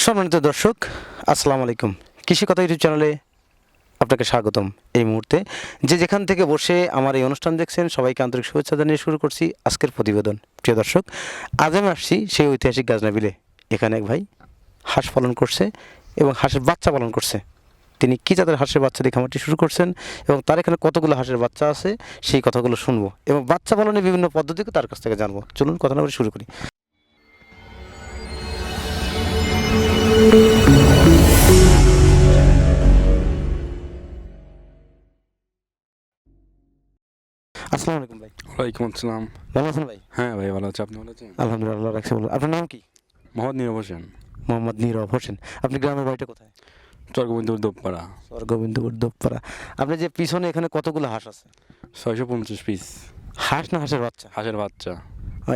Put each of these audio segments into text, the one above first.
সম্মানিত দর্শক, আসসালামু আলাইকুম। কৃষি কথা ইউটিউব চ্যানেলে আপনাকে স্বাগতম। এই মুহূর্তে যে যেখান থেকে বসে আমার এই অনুষ্ঠান দেখছেন, সবাইকে আন্তরিক শুভেচ্ছা জানিয়ে শুরু করছি আজকের প্রতিবেদন। প্রিয় দর্শক, আজ আমি আসছি সেই ঐতিহাসিক গাজনা বিলে। এখানে এক ভাই হাঁস পালন করছে এবং হাঁসের বাচ্চা পালন করছে। তিনি কী জাতের হাঁসের বাচ্চা দিয়ে খামারটি শুরু করছেন এবং তার এখানে কতগুলো হাঁসের বাচ্চা আছে সেই কথাগুলো শুনবো এবং বাচ্চা পালনের বিভিন্ন পদ্ধতিকে তার কাছ থেকে জানবো। চলুন কথা না বলে শুরু করি। আসসালামু আলাইকুম ভাই। ওয়ালাইকুম আসসালাম। ভালো আছেন ভাই? হ্যাঁ ভাই, ভালো আছে। আপনি ভালো আছেন? আলহামদুলিল্লাহ, রাখছি বলুন। আপনার নাম কি? মোহাম্মদ নীরব হোসেন, মোহাম্মদ নীরব হোসেন। আপনি গ্রামের বাড়িটা কোথায়? চরগোবিন্দপুর দোপপাড়া। গোবিন্দপুর দোপপাড়া। আপনি যে পিছনে এখানে কতগুলো হাঁস আছে? 650 পিস। হাঁস না হাঁসের বাচ্চা? হাঁসের বাচ্চা।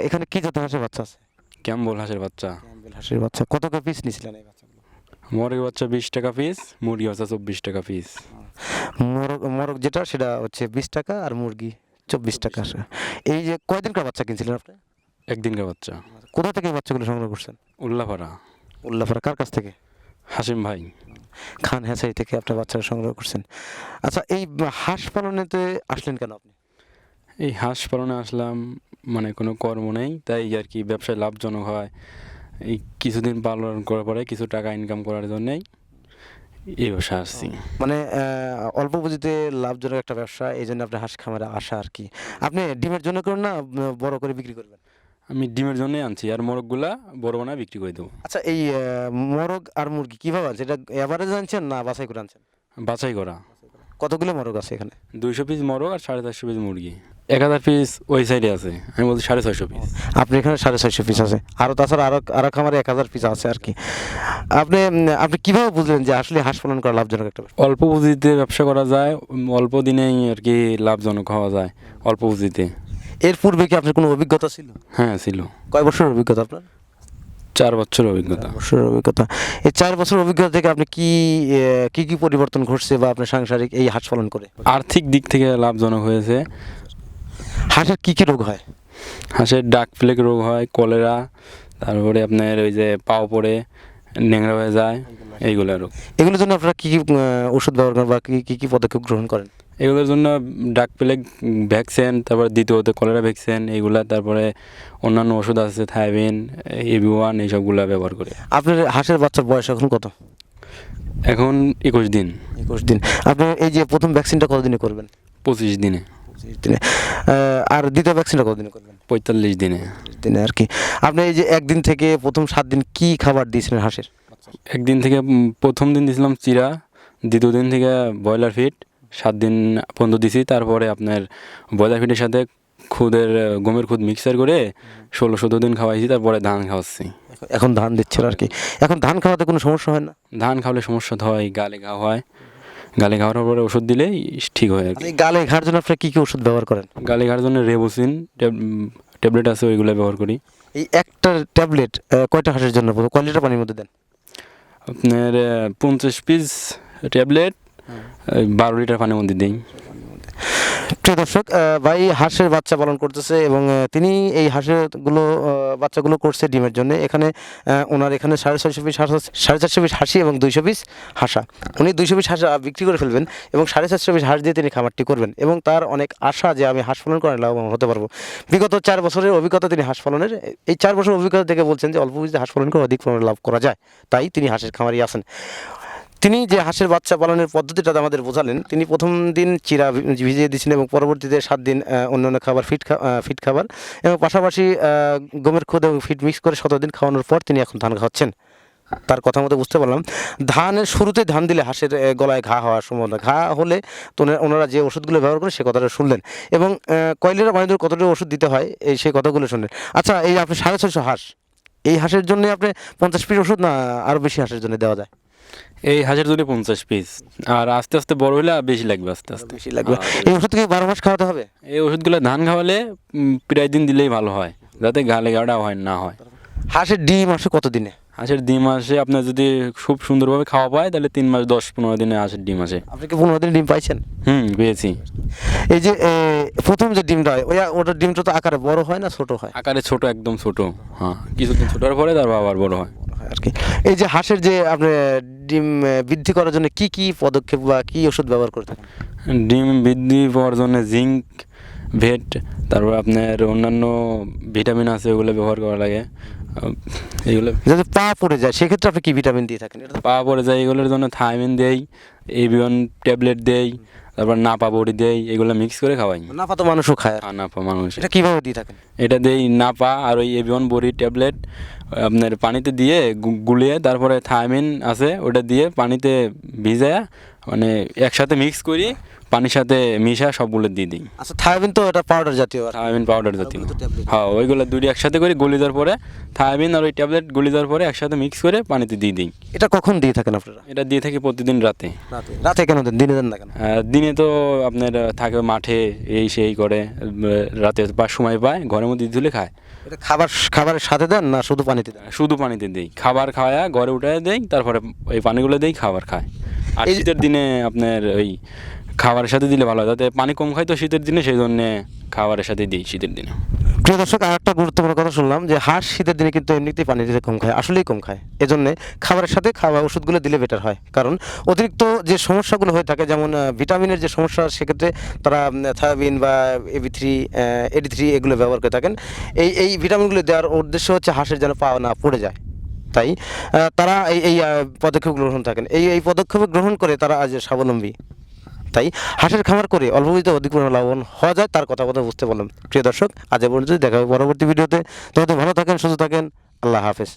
এখানে কি জাতের হাঁসের বাচ্চা আছে? ক্যাম্বল হাঁসের বাচ্চা। ক্যাম্বেল হাঁসের বাচ্চা। কত করে পিস নিছিলেন এই বাচ্চাগুলো? মোরগের বাচ্চা 20 টাকা পিস, মুরগি বাচ্চা 24 টাকা পিস। মোরগ যেটা সেটা হচ্ছে 20 টাকা আর মুরগি 24 টাকা। এই যে কয়দিনকার বাচ্চা কিনছিলেন আপনি? একদিনকার বাচ্চা। কোথা থেকে এই বাচ্চাগুলো সংগ্রহ করছেন? উল্লাপাড়া। উল্লাপাড়া। কার কাছ থেকে? হাসিম ভাই। খান হ্যাচারি থেকে আপনার বাচ্চারা সংগ্রহ করছেন। আচ্ছা, এই হাঁস পালনেতে আসলেন কেন আপনি? এই হাঁস পালনে আসলাম, মানে কোনো কর্ম নেই, তাই আর কি ব্যবসায় লাভজনক হয়। এই কিছুদিন পালন করার পরে কিছু টাকা ইনকাম করার জন্যেই এই ব্যবসা আসছি। মানে অল্প পুঁজিতে লাভজনক একটা ব্যবসা, এই জন্য আপনি হাঁস খামারে আসা আর কি। আপনি ডিমের জন্য করেন না বড় করে বিক্রি করবেন? আমি ডিমের জন্যই আনছি, আর মোরগগুলা বড় বানায় বিক্রি করে দেবো। আচ্ছা, এই মোরগ আর মুরগি কীভাবে আনছেন? এটা এভারেজ আনছেন না বাছাই করে আনছেন? বাছাই করা। কতগুলো মোরগ আছে এখানে? 200 পিস মোরগ আর 450 পিস মুরগি। 1000 পিস ওই সাইডে আছে, আমি বলছি 650 পিস। আপনি এখানে 650 পিস আছে, আরও তাছাড়া আরও খামারে 1000 পিস আছে আর কি। আপনি আপনি কীভাবে বুঝলেন যে আসলে হাঁস পালন করা লাভজনক একটা ব্যবসা? অল্প পুঁজিতে ব্যবসা করা যায়, অল্প দিনেই আর কি লাভজনক হওয়া যায় অল্প পুঁজিতে। এর পূর্বে কি আপনার কোনো অভিজ্ঞতা ছিল? হ্যাঁ ছিল। কয় বছরের অভিজ্ঞতা আপনার? 4 বছর অভিজ্ঞতা। 4 বছরের অভিজ্ঞতা। এই 4 বছরের অভিজ্ঞতা থেকে আপনি কি পরিবর্তন ঘটছে বা আপনার সাংসারিক এই হাঁস পালন করে? আর্থিক দিক থেকে লাভজনক হয়েছে। হাঁসের কি রোগ হয়? হাঁসের ডাক প্লেগ রোগ হয়, কলেরা, তারপরে আপনার ওই যে পাও পড়ে ন্যাংরা হয়ে যায়, এইগুলো রোগ। এগুলোর জন্য আপনারা কি ওষুধ ব্যবহার করেন বা কি পদক্ষেপ গ্রহণ করেন? এগুলোর জন্য ডাক প্লেগ ভ্যাকসিন, তারপরে দ্বিতীয়ত কলেরা ভ্যাকসিন, এইগুলা, তারপরে অন্যান্য ওষুধ আছে, থাইবিন, এবিওয়ান, এইসবগুলা ব্যবহার করে। আপনার হাঁসের বাচ্চার বয়স এখন কত? এখন 21 দিন। 21 দিন। আপনি এই যে প্রথম ভ্যাকসিনটা কতদিনে করবেন? 25 দিনে। 25 দিনে। আর দ্বিতীয় ভ্যাকসিনটা কতদিনে করবেন? 45 দিনে। দিনে আর কি। আপনি এই যে একদিন থেকে প্রথম 7 দিন কি খাবার দিয়েছিলেন হাঁসের? একদিন থেকে প্রথম দিন দিয়েছিলাম চিরা, দ্বিতীয় দিন থেকে ব্রয়লার ফিড 7 দিন পর্যন্ত দিছি। তারপরে আপনার ব্রয়লার ফিডের সাথে গমের খুদ মিক্সার করে 16-17 দিন খাওয়াইছি, তারপরে ধান খাওয়াচ্ছি। এখন ধান দিচ্ছেন আর কি। এখন ধান খাওয়াতে কোনো সমস্যা হয় না? ধান খাওয়ালে সমস্যা তো হয়, গালে ঘা হয়, গালে ঘা হওয়ার পরে ওষুধ দিলেই ঠিক হয় আর কি। গালে ঘাড় জন্য আপনি কি ওষুধ ব্যবহার করেন? গালে ঘার জন্য রেবোসিন ট্যাবলেট আছে, ওইগুলো ব্যবহার করি। এই একটা ট্যাবলেট কয়টা হাঁসের জন্য? কয় লিটার পানির মধ্যে দেন? আপনার 50 পিস ট্যাবলেট 12 লিটার পানির মধ্যে দিই। প্রিয় দর্শক, ভাই হাঁসের বাচ্চা পালন করতেছে এবং তিনি এই বাচ্চাগুলো করছে ডিমের জন্য। এখানে ওনার এখানে 650 পিস হাঁস, 450 পিস হাঁসি এবং 200 পিস হাঁসা। উনি 200 পিস হাঁস বিক্রি করে ফেলবেন এবং 450 পিস হাঁস দিয়ে তিনি খামারটি করবেন এবং তার অনেক আশা যে আমি হাঁস পালন করে লাভবান হতে পারবো। বিগত 4 বছরের অভিজ্ঞতা তিনি হাঁস পালনের, এই 4 বছরের অভিজ্ঞতা থেকে বলছেন যে অল্প পুঁজিতে হাঁস পালন করে অধিক পরিমাণে লাভ করা যায়, তাই তিনি হাঁসের খামারি আছেন। তিনি যে হাঁসের বাচ্চা পালনের পদ্ধতিটা আমাদের বোঝালেন, তিনি প্রথম দিন চিরা ভিজিয়ে দিয়েছেন এবং পরবর্তীতে 7 দিন অন্যান্য খাবার ফিট খাবার এবং পাশাপাশি গমের খুদ এবং ফিট মিক্স করে 17 দিন খাওয়ানোর পর তিনি এখন ধান খাওয়াচ্ছেন। তার কথা মতো বুঝতে পারলাম ধানের শুরুতে ধান দিলে হাঁসের গলায় ঘা হওয়ার সম্ভাবনা, ঘা হলে তো ওনারা যে ওষুধগুলো ব্যবহার করেন সে কথাটা শুনলেন এবং কয় লিটার পানি ধরে কতটা ওষুধ দিতে হয় সেই কথাগুলো শুনলেন। আচ্ছা, এই আপনি 650 হাঁস, এই হাঁসের জন্য আপনি 50 পিস ওষুধ না আরও বেশি হাঁসের জন্য দেওয়া যায়? এই হাঁসের যদি 50 পিস, আর আস্তে আস্তে বড় হলে আর বেশি লাগবে আস্তে আস্তে। বেশি লাগবে। এই ওষুধ কি 12 মাস খাওয়াতে হবে? এই ওষুধগুলো ধান খাওয়ালে প্রায় দিন দিলেই ভালো হয়, যাতে গালে গাড়া হয় না হয়। হাঁসের ডিম আসে কত দিনে? হাঁসের ডিম আসে আপনার যদি খুব সুন্দরভাবে খাওয়া পায় তাহলে 3 মাস 10-15 দিনে হাঁসের ডিম আসে। আপনি কি 15 দিন ডিম পাইছেন? পেয়েছি। এই যে প্রথম যে ডিমটা হয় ওটার ডিমটা তো আকারে বড় হয় না ছোট হয়? আকারে ছোট, একদম ছোট। হ্যাঁ, কিছুদিন ছোটার পরে তারপর আবার বড় হয়। আর কি এই যে হাঁসের যে আপনি ডিম বৃদ্ধি করার জন্য কি কি পদক্ষেপ বা কি ওষুধ ব্যবহার করে থাকেন? ডিম বৃদ্ধি পাওয়ার জন্য জিঙ্ক, ভেট, তারপর আপনার অন্যান্য ভিটামিন আছে, ওগুলো ব্যবহার করা লাগে। এইগুলো যদি পা পড়ে যায় সেক্ষেত্রে আপনি কি ভিটামিন দিয়ে থাকেন? এটা তো পা পড়ে যায়, এগুলোর জন্য থাইমিন দেই, এবিয়ন ট্যাবলেট দেই, তারপর নাপা বড়ি দেই, এগুলো মিক্স করে খাওয়াই। নাপা তো মানুষও খায়। নাপা মানুষ, এটা কিভাবে দিয়ে থাকেন? এটা দেই নাপা আর ওই এবিয়ন বড়ি ট্যাবলেট আপনার পানিতে দিয়ে গুলিয়ে, তারপরে থাইমিন আছে ওটা দিয়ে পানিতে ভিজায়া মানে একসাথে মিক্স করি, পানির সাথে মিশা সবগুলো দিয়ে দিই। আচ্ছা, থায়াবিন তো এটা পাউডার জাতীয়। আর থাইমিন পাউডার জাতীয়। ওগুলো তো tablet। হ্যাঁ, ওইগুলো দুটি একসাথে করে গলি দেওয়ার পরে থাইমিন আর ওই ট্যাবলেট গলি দেওয়ার পরে একসাথে মিক্স করে পানিতে দিয়ে দিই। এটা কখন দিয়ে থাকেন আপনারা? এটা দিয়ে থাকি প্রতিদিন রাতে। রাতে। রাতে কেন দেন, দিনে দেন না কেন? দিনে তো আপনার থাকে মাঠে এই সেই করে, রাতে বা সময় পায় ঘরের মধ্যে ধুলে খায়। এটা খাবারের সাথে দেন না শুধু পানিতে দেন? শুধু পানিতে দেই, খাবার খাওয়া ঘরে উঠে দেই, তারপরে ওই পানিগুলো দেই, খাবার খায়। আর এই- শীতের দিনে আপনার ওই খাবারের সাথে দিলে ভালো হয়, যাতে পানি কম খায় তো শীতের দিনে, সেই জন্যে খাবারের সাথে দিই শীতের দিনে। প্রিয় দর্শক, আর একটা গুরুত্বপূর্ণ কথা শুনলাম যে হাঁস শীতের দিনে কিন্তু এমনিতেই পানি দিতে কম খায়, আসলেই কম খায়। এজন্য খাবারের সাথে খাওয়া ওষুধগুলো দিলে বেটার হয়, কারণ অতিরিক্ত যে সমস্যাগুলো হয়ে থাকে, যেমন ভিটামিনের যে সমস্যা, সেক্ষেত্রে তারা থায়াবিন বা AB3 AD3 এগুলো ব্যবহার করে থাকেন। এই ভিটামিনগুলো দেওয়ার উদ্দেশ্য হচ্ছে হাঁসের যেন পা না পড়ে যায়। তাই তারা এই পদক্ষেপ গ্রহণ থাকেন, এই পদক্ষেপ গ্রহণ করে তারা আজ স্বাবলম্বী। তাই হাঁসের খামার করে অল্প পুঁজিতে অধিক পরিমাণে লাভবান হওয়া যায়, তার কথা বুঝতে পারলাম। প্রিয় দর্শক, আজ এ পর্যন্ত, দেখা হবে পরবর্তী ভিডিওতে। ততদিন ভালো থাকেন, সুস্থ থাকেন। আল্লাহ হাফেজ।